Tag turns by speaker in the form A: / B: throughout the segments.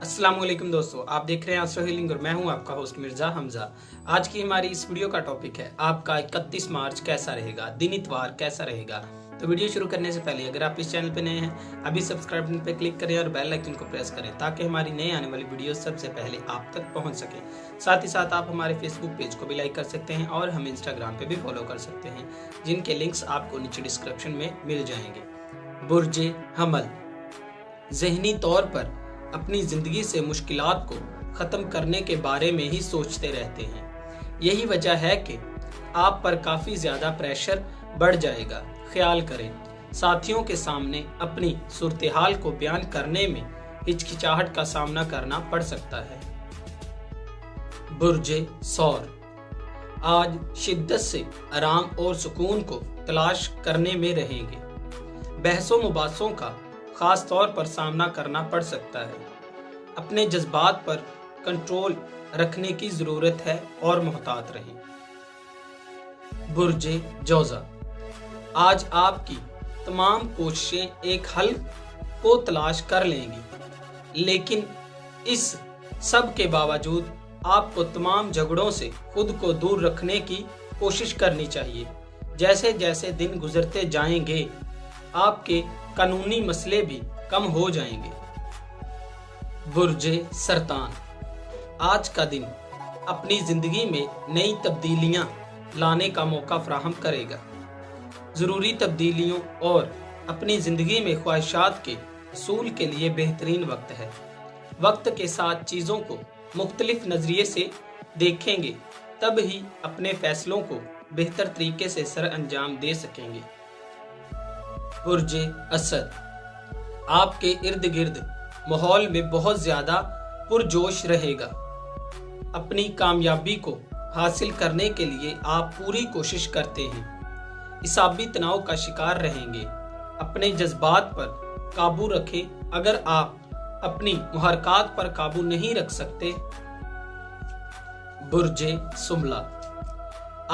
A: अस्सलाम वालेकुम दोस्तों, आप देख रहे हैं आस्ट्रो हीलिंग और मैं हूं आपका होस्ट मिर्जा हमजा। आज की हमारी इस वीडियो का टॉपिक है आपका 31 मार्च कैसा रहेगा, दिन इतवार कैसा रहेगा। तो वीडियो शुरू करने से पहले अगर आप इस चैनल पे नए हैं अभी सब्सक्राइब बटन पे क्लिक करें और बेल आइकन को प्रेस करें ताकि हमारी नई आने वाली वीडियो सबसे पहले आप तक पहुंच सके। साथ ही साथ आप हमारे फेसबुक पेज को भी लाइक कर सकते हैं और हम इंस्टाग्राम पे भी फॉलो कर सकते हैं, जिनके लिंक्स आपको नीचे डिस्क्रिप्शन में मिल जाएंगे। बुर्जे हमल ज़हनी तौर पर अपनी जिंदगी से मुश्किलात को ख़त्म करने के बारे में ही सोचते रहते हैं। यही वजह है कि आप पर काफ़ी ज़्यादा प्रेशर बढ़ जाएगा। ख्याल करें, साथियों के सामने अपनी सूरत-ए-हाल को बयान करने में हिचकिचाहट का सामना करना पड़ सकता है। बुर्जे सौर आज शिद्दत से आराम और सुकून को तलाश करने में रहेंगे। बहसों मुबासों का खास तौर पर सामना करना पड़ सकता है। अपने जज्बात पर कंट्रोल रखने की जरूरत है और मोहतात रहें। बुर्जे जौजा आज आपकी तमाम कोशिशें एक हल को तलाश कर लेंगी, लेकिन इस सब के बावजूद आपको तमाम झगड़ों से खुद को दूर रखने की कोशिश करनी चाहिए। जैसे जैसे दिन गुजरते जाएंगे आपके कानूनी मसले भी कम हो जाएंगे। बुर्जे सरतान आज का दिन अपनी जिंदगी में नई तब्दीलियां लाने का मौका फराहम करेगा। जरूरी तब्दीलियों और अपनी जिंदगी में ख्वाहिशात के हसूल के लिए बेहतरीन वक्त है। वक्त के साथ चीज़ों को मुख्तलिफ नजरिए से देखेंगे, तब ही अपने फैसलों को बेहतर तरीके से सर अंजाम दे सकेंगे। बुर्जे असद आपके इर्द गिर्द माहौल में बहुत ज्यादा पुरजोश रहेगा। अपनी कामयाबी को हासिल करने के लिए आप पूरी कोशिश करते हैं। इसाबी तनाव का शिकार रहेंगे। अपने जज्बात पर काबू रखें। अगर आप अपनी मुहरकात पर काबू नहीं रख सकते। बुर्जे सुमला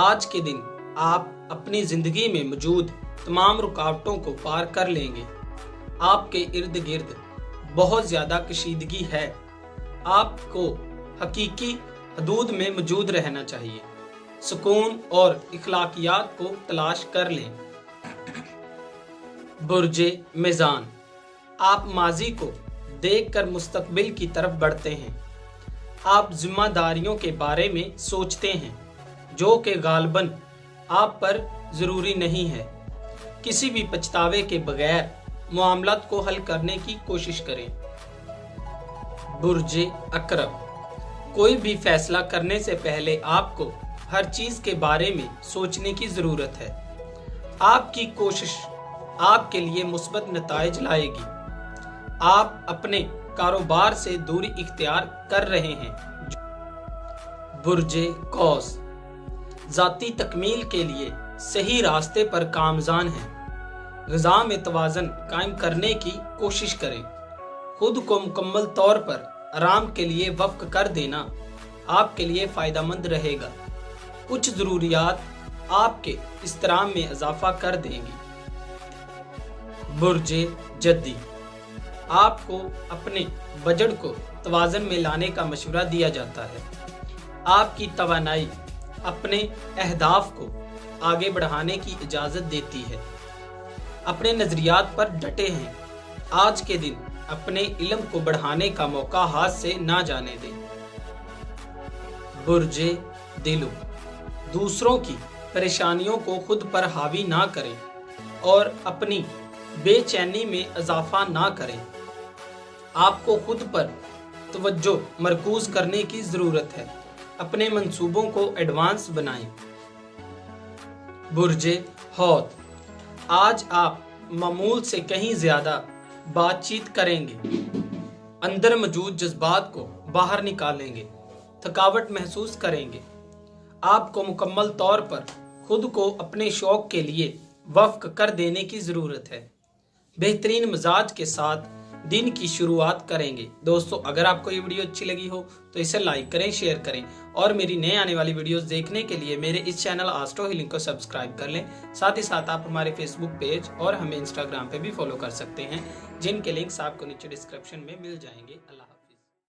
A: आज के दिन आप अपनी जिंदगी में मौजूद तमाम रुकावटों को पार कर लेंगे। आपके इर्द गिर्द बहुत ज्यादा कशीदगी है। आपको हकीकी हदूद में मौजूद रहना चाहिए। सुकून और इखलाकियात को तलाश कर लें। बुर्जे मीज़ान आप माजी को देखकर मुस्तकबिल की तरफ बढ़ते हैं। आप जिम्मेदारियों के बारे में सोचते हैं जो कि गालबन आप पर जरूरी नहीं है। किसी भी पछतावे के बगैर मामलात को हल करने की कोशिश करें। बुर्जे अकरब कोई भी फैसला करने से पहले आपको हर चीज के बारे में सोचने की जरूरत है। आपकी कोशिश आपके लिए मुस्बत नताइज लाएगी। आप अपने कारोबार से दूरी इख्तियार कर रहे हैं। बुर्जे कौस जाती तकमील के लिए सही रास्ते पर कामजान हैं। ग़िज़ा में तवाज़न कायम करने की कोशिश करें। खुद को मुकम्मल तौर पर आराम के लिए वक्फ कर देना आपके लिए फ़ायदेमंद रहेगा। कुछ ज़रूरियात आपके इस्तराम में इजाफा कर देंगी। बुर्जे जद्दी आपको अपने बजट को तवाज़न में लाने का मशवरा दिया जाता है। आपकी तवानाई अपने अहदाफ को आगे बढ़ाने की इजाज़त देती है। अपने नजरियात पर डटे हैं। आज के दिन अपने इल्म को बढ़ाने का मौका हाथ से ना जाने दें। बुर्जे दिलो दूसरों की परेशानियों को खुद पर हावी ना करें और अपनी बेचैनी में इजाफा ना करें। आपको खुद पर तवज्जो मरकूज करने की जरूरत है। अपने मंसूबों को एडवांस बनाएं। बुर्जे हौत आज आप मामूल से कहीं ज्यादा बातचीत करेंगे। अंदर मौजूद जज्बात को बाहर निकालेंगे। थकावट महसूस करेंगे। आपको मुकम्मल तौर पर खुद को अपने शौक के लिए वक्फ कर देने की जरूरत है। बेहतरीन मिजाज के साथ दिन की शुरुआत करेंगे। दोस्तों, अगर आपको ये वीडियो अच्छी लगी हो तो इसे लाइक करें, शेयर करें और मेरी नए आने वाली वीडियोस देखने के लिए मेरे इस चैनल एस्ट्रो हीलिंग को सब्सक्राइब कर लें। साथ ही साथ आप हमारे फेसबुक पेज और हमें इंस्टाग्राम पे भी फॉलो कर सकते हैं, जिनके लिंक्स आपको नीचे डिस्क्रिप्शन में मिल जाएंगे। अल्लाह।